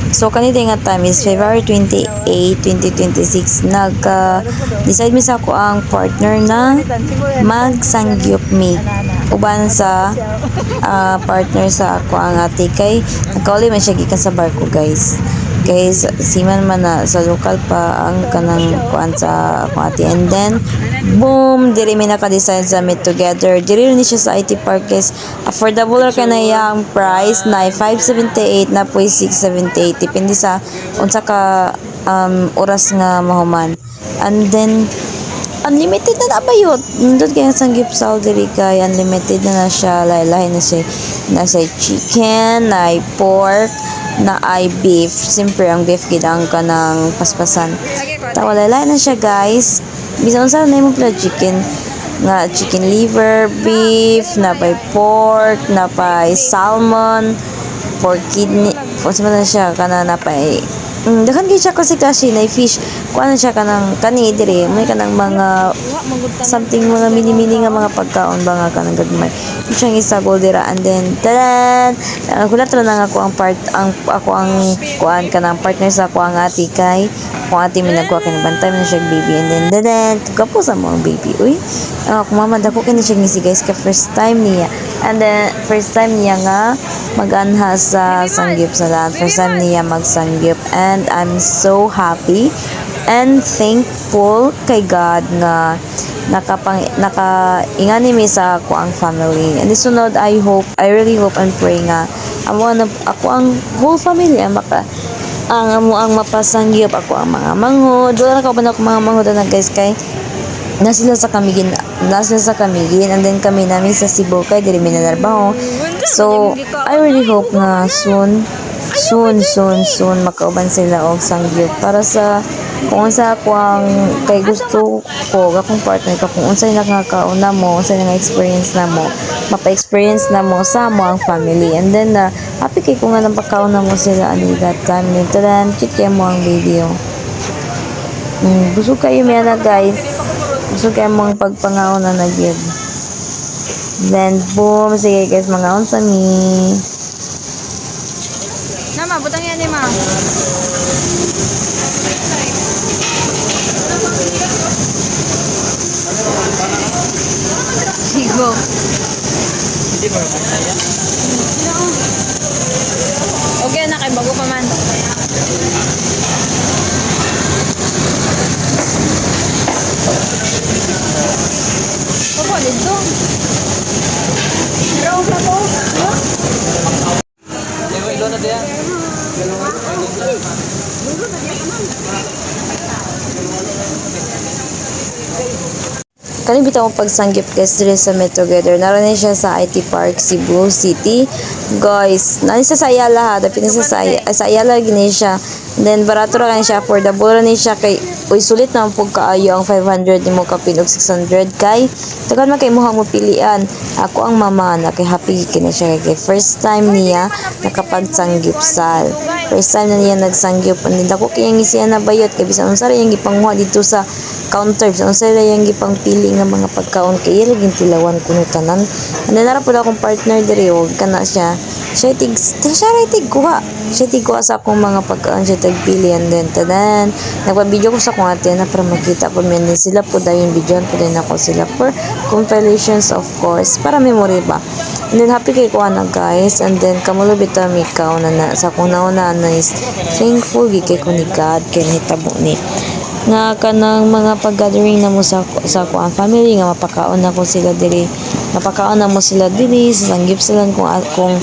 So kanina nga time is February 28, 2026. Nagka-decide mi sa ako ang partner na magsangyup mi. Uban sa partner sa ako ang ate kay nagkauli man siya gikan sa barko guys. Guys, siman man na sa lokal pa ang kanang kuan sa ako ate, and then boom, diri mi naka-decide sa meet together. Diri ni siya sa IT Park guys. Affordable ra kanay ang price na 578 na po 678 depende sa unsa ka oras nga mahuman. And then unlimited na bayot. Nindot kaya sang gift sal diri kay unlimited na siya, lahi-lahi na siya chicken, na pork, na ay beef. Siyempre ang beef gidang ka ng paspasan. Tawa lahi-lahi na siya guys. Bisan unsa na mo pala chicken nga chicken liver, beef, na by pork, na by salmon, pork kidney, unsa man na siya kana na pay daghan gyud siya kasi na fish kuan siya kanang kani dire may kanang mga something mga mini-mini nga mga pagkaon ba nga kanang gagmay siyang isa goldera. And then tadan kulat ra na ako ang ako ang kuan kanang partner sa ako ang ati kay kung ati mi nagkuha kay bantay man siya baby. And then tadan kapo sa mo ang baby uy ako mama dako kini siya ngisi guys ka first time niya. And then first time niya nga mag-anha sa sanggip sa lahat. First time niya magsanggip, and I'm so happy and thankful kay God nga nakaingani mi sa ako ang family. And sunod, I really hope and pray nga ako ang whole family ang amo ang mapasanggip, ako ang mga manghod. Wala na ka ba na ako mga manghod na guys kay nasa sa Camiguin, and then kami namin sa Cebu kay diri mi nanarbaho. So I really hope na soon makauban sila og sangyup para sa kung unsa ako ang kay gusto ko akong partner ka kung unsay nakakauna mo, unsay nga experience na mo, mapa-experience na mo sa mo ang family. And then happy kay ko nga nang pagkauna mo sila ani that time nito dan kit mo ang video. Busog kayo mi na guys. So kaya mong pagpangaon na nagyod. Then boom, sige guys, mga unsa ni. Nama, butang yan ni ma. Sigo. Hindi mo kaya. Okay na kay bago pa man. Apa dito? Bro, sa to? Lewa ilo na dia. Kani bitaw pagsanggip guys dire sa Met Together. Naroon siya sa IT Park Cebu City. Guys, nani sa Ayala ha, dapit sa Ayala gini siya. Then barato ra kay siya, affordable ra ni siya kay uy sulit na pug kaayo ang 500 nimo kapin og 600 kay tagan man kay mo pilian. Ako ang mama na kay happy kini siya kay first time niya nakapagsanggipsal. First time na niya nagsanggip, and ako kay ang isiya na bayot kay bisan unsa ra yang gipanguha dito sa counter, bisan unsa ra yang gipangpili nga mga pagkaon kay laging tilawan kuno tanan. And then nara pud akong partner diri og kana siya tig kuha sa akong mga pagkaon siya tagpili. And then tanan nagpa-video ko sa akong ate na para makita po men sila po dayon videoan po din ako sila for compilations of course para memory ba. And then happy kay ko na guys. And then kamulo bitaw mi kaon na sa akong nauna na is thankful kay ko ni God kay nitabo ni nga kanang mga pag-gathering na mo sa ako ang family nga mapakaon na ko sila diri sa sanggip sila kung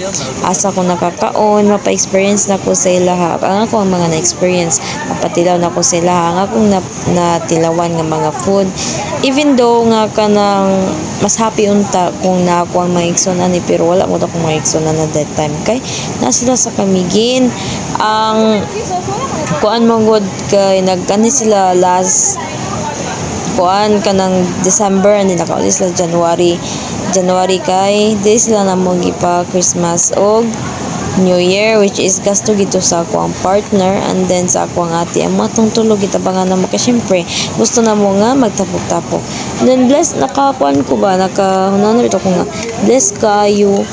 asa ko nakakaon, mapa-experience na ko sa ilaha ang ako ang mga na-experience, mapatilaw na ko sa ilaha ang akong natilawan nga mga food. Even though nga kanang mas happy unta kung na ako ang maigsonan ni, pero wala mo akong maigsonan na that time kay na sila sa Camiguin. Ang kuan mo good kay nagkani sila last kuan kanang December, and nakauli sila January kay di sila na mo gipa Christmas og New Year, which is gasto gito sa ako ang partner. And then sa ako ang ate ang matong tulog itabangan na mo kasi syempre gusto na mo nga magtapok-tapok. And then bless nakakuan ko ba nakahunan ito ko nga bless kayo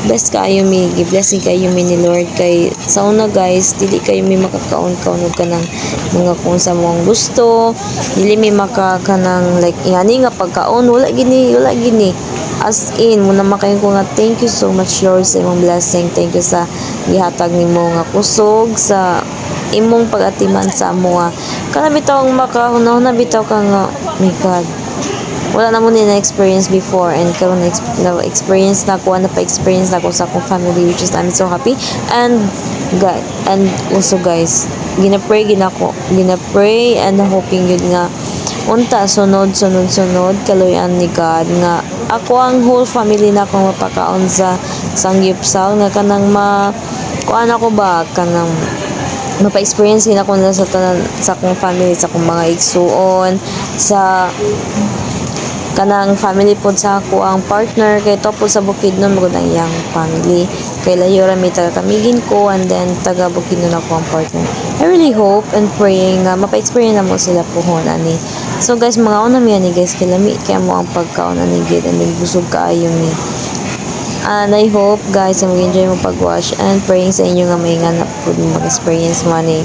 bless kayo mi, blessing kayo mi ni Lord kay sa una guys, dili kayo mi makakaon-kaon og kanang mga kung sa mong gusto, dili mi makakanang like yani nga pagkaon wala gini as in muna makayon ko nga thank you so much Lord sa imong blessing, thank you sa gihatag nimo nga kusog sa imong pag-atiman sa amo nga kana bitaw makahunahuna bitaw ka nga my God wala na mo ni na-experience before and karon na-experience na ko na pa-experience na ko sa akong family which is I'm so happy and God and also guys ginapray and hoping yun nga unta sunod kaluyan ni God nga ako ang whole family na akong mapakaon sa sangyupsal nga kanang kuan ako ba kanang mapa-experience gina ko na sa tanan sa akong family sa akong mga igsuon sa kanang family pod sa ako ang partner kay to po sa Bukidnon magud ang iyang family kay layo ra mi taga Kamigin ko and then taga Bukidnon ako ang partner. I really hope and praying nga mapa-experience na mo sila pohon ani. So guys mga una mi ani guys kay lami kay mo ang pagkaon ani gid and then busog kaayo mi. And I hope guys na mag-enjoy mo pag-watch and praying sa inyo nga may nga na po mag-experience mo ani.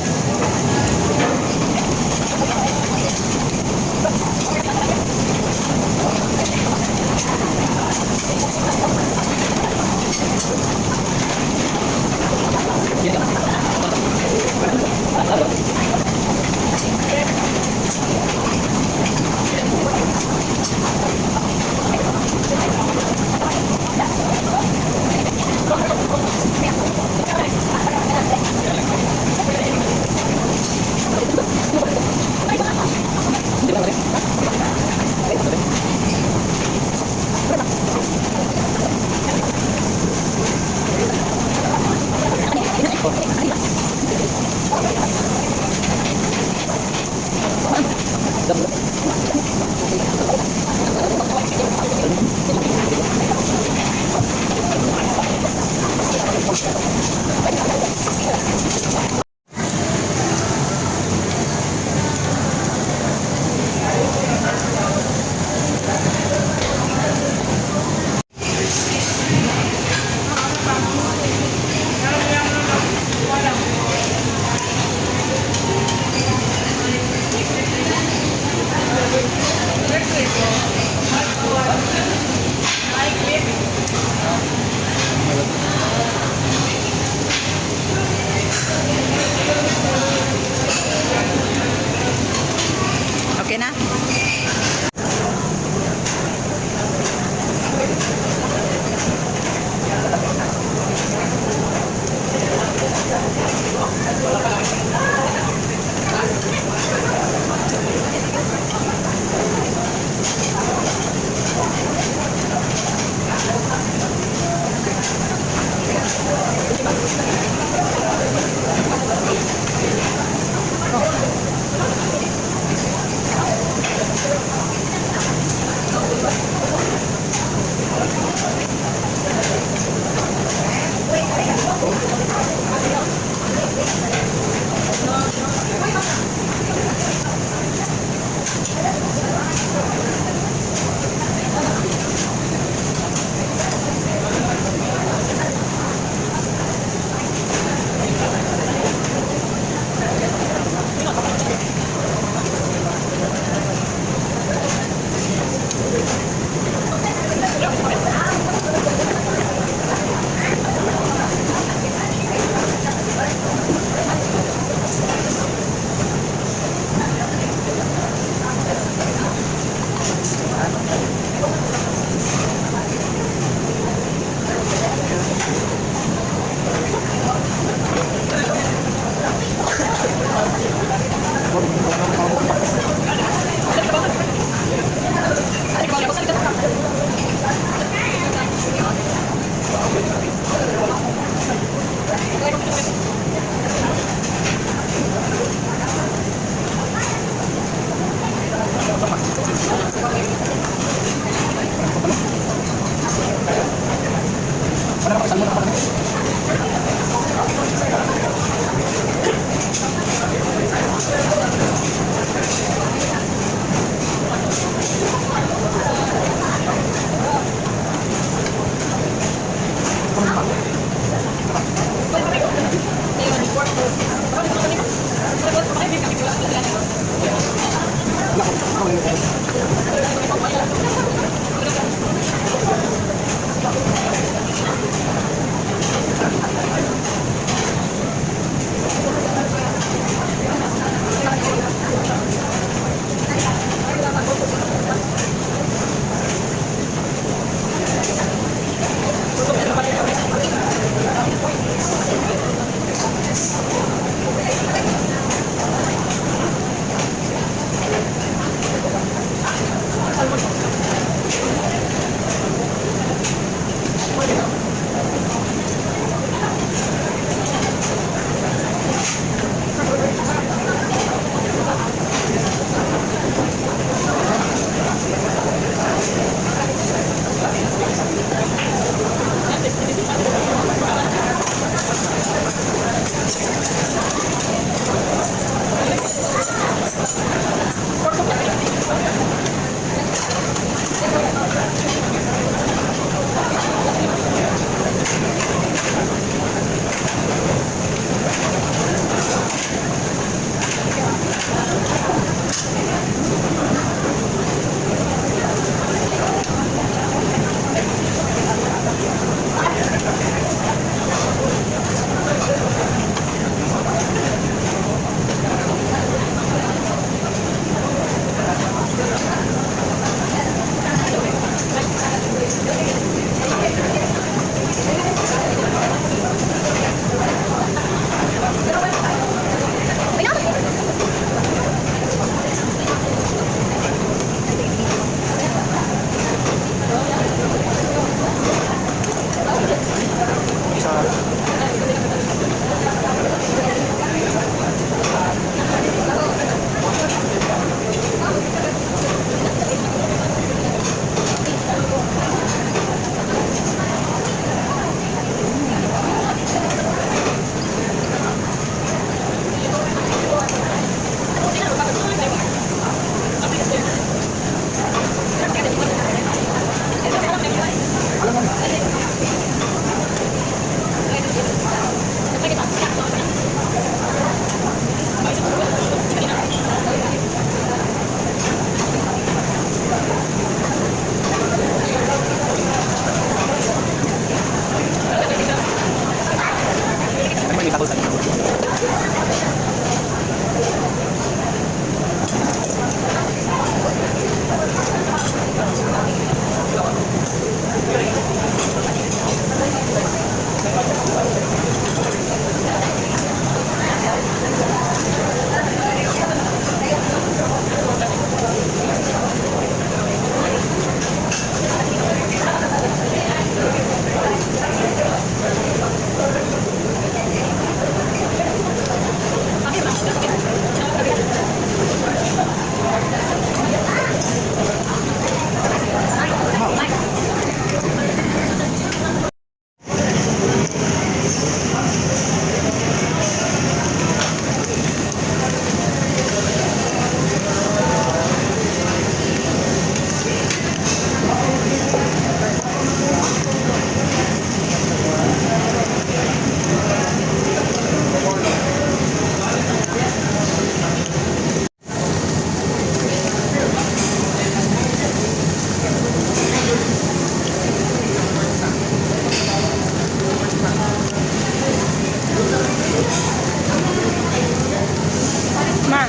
Ma.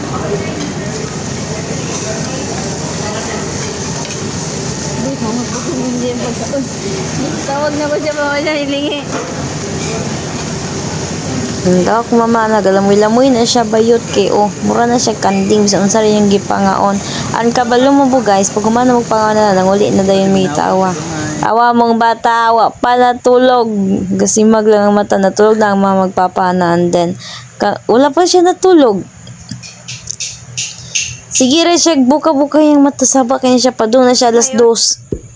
Hindi yung pagkaon. Tawag na ko siya pa siya hilingi. Daw ko mama nagalamoy-lamoy na siya bayot kay mura na siya kanding bisan unsa rin yung gipangaon. An kabalo mo po guys, pag humana mo pangaon na nanguli na dayon may tawa. Awa mong bata, awa pa natulog. Gasimag lang ang mata, natulog na ang mga magpapanaan din. Wala pa siya natulog. Sige rin siya, buka-buka yung mata, saba kaya siya pa doon na siya alas 2.